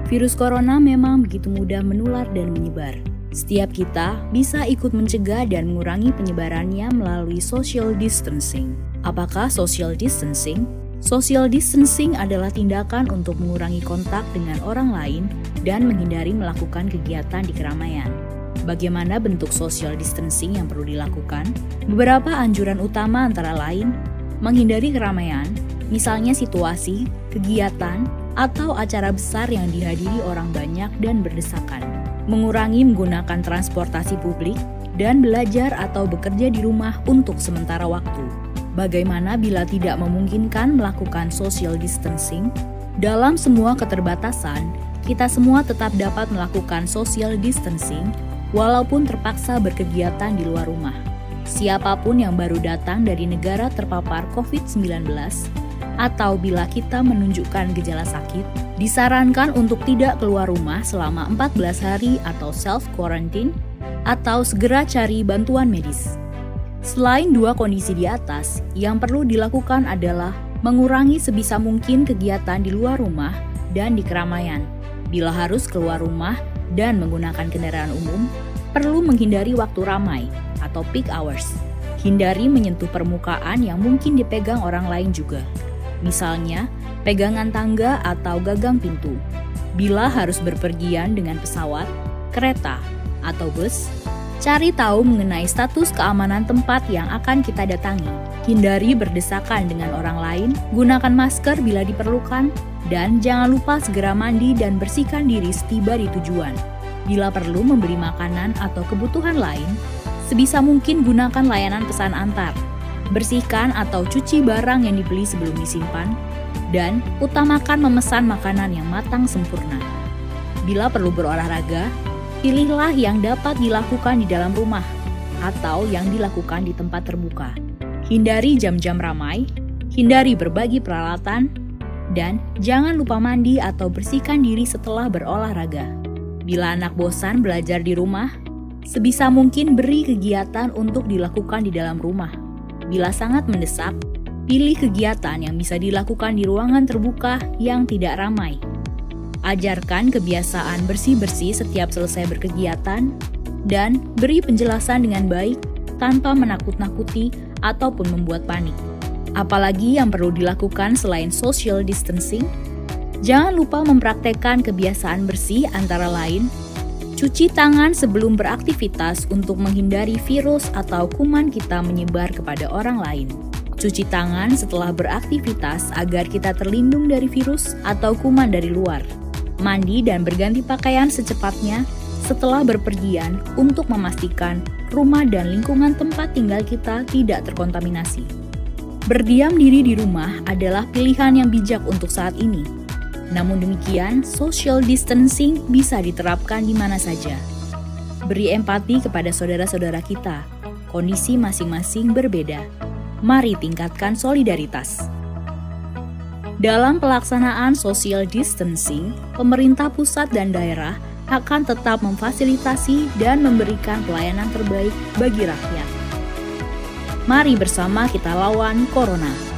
Virus corona memang begitu mudah menular dan menyebar. Setiap kita bisa ikut mencegah dan mengurangi penyebarannya melalui social distancing. Apakah social distancing? Social distancing adalah tindakan untuk mengurangi kontak dengan orang lain dan menghindari melakukan kegiatan di keramaian. Bagaimana bentuk social distancing yang perlu dilakukan? Beberapa anjuran utama antara lain, menghindari keramaian, misalnya situasi, kegiatan, atau acara besar yang dihadiri orang banyak dan berdesakan. Mengurangi menggunakan transportasi publik dan belajar atau bekerja di rumah untuk sementara waktu. Bagaimana bila tidak memungkinkan melakukan social distancing? Dalam semua keterbatasan, kita semua tetap dapat melakukan social distancing walaupun terpaksa berkegiatan di luar rumah. Siapapun yang baru datang dari negara terpapar COVID-19 atau bila kita menunjukkan gejala sakit, disarankan untuk tidak keluar rumah selama 14 hari atau self-quarantine atau segera cari bantuan medis. Selain dua kondisi di atas, yang perlu dilakukan adalah mengurangi sebisa mungkin kegiatan di luar rumah dan di keramaian. Bila harus keluar rumah dan menggunakan kendaraan umum, perlu menghindari waktu ramai atau peak hours. Hindari menyentuh permukaan yang mungkin dipegang orang lain juga. Misalnya, pegangan tangga atau gagang pintu. Bila harus berpergian dengan pesawat, kereta, atau bus, cari tahu mengenai status keamanan tempat yang akan kita datangi. Hindari berdesakan dengan orang lain, gunakan masker bila diperlukan, dan jangan lupa segera mandi dan bersihkan diri setiba di tujuan. Bila perlu membeli makanan atau kebutuhan lain, sebisa mungkin gunakan layanan pesan antar. Bersihkan atau cuci barang yang dibeli sebelum disimpan, dan utamakan memesan makanan yang matang sempurna. Bila perlu berolahraga, pilihlah yang dapat dilakukan di dalam rumah atau yang dilakukan di tempat terbuka. Hindari jam-jam ramai, hindari berbagi peralatan, dan jangan lupa mandi atau bersihkan diri setelah berolahraga. Bila anak bosan belajar di rumah, sebisa mungkin beri kegiatan untuk dilakukan di dalam rumah. Bila sangat mendesak, pilih kegiatan yang bisa dilakukan di ruangan terbuka yang tidak ramai. Ajarkan kebiasaan bersih-bersih setiap selesai berkegiatan, dan beri penjelasan dengan baik tanpa menakut-nakuti ataupun membuat panik. Apalagi yang perlu dilakukan selain social distancing? Jangan lupa mempraktekkan kebiasaan bersih antara lain, cuci tangan sebelum beraktivitas untuk menghindari virus atau kuman kita menyebar kepada orang lain. Cuci tangan setelah beraktivitas agar kita terlindung dari virus atau kuman dari luar. Mandi dan berganti pakaian secepatnya setelah berpergian untuk memastikan rumah dan lingkungan tempat tinggal kita tidak terkontaminasi. Berdiam diri di rumah adalah pilihan yang bijak untuk saat ini. Namun demikian, social distancing bisa diterapkan di mana saja. Beri empati kepada saudara-saudara kita. Kondisi masing-masing berbeda. Mari tingkatkan solidaritas. Dalam pelaksanaan social distancing, pemerintah pusat dan daerah akan tetap memfasilitasi dan memberikan pelayanan terbaik bagi rakyat. Mari bersama kita lawan corona.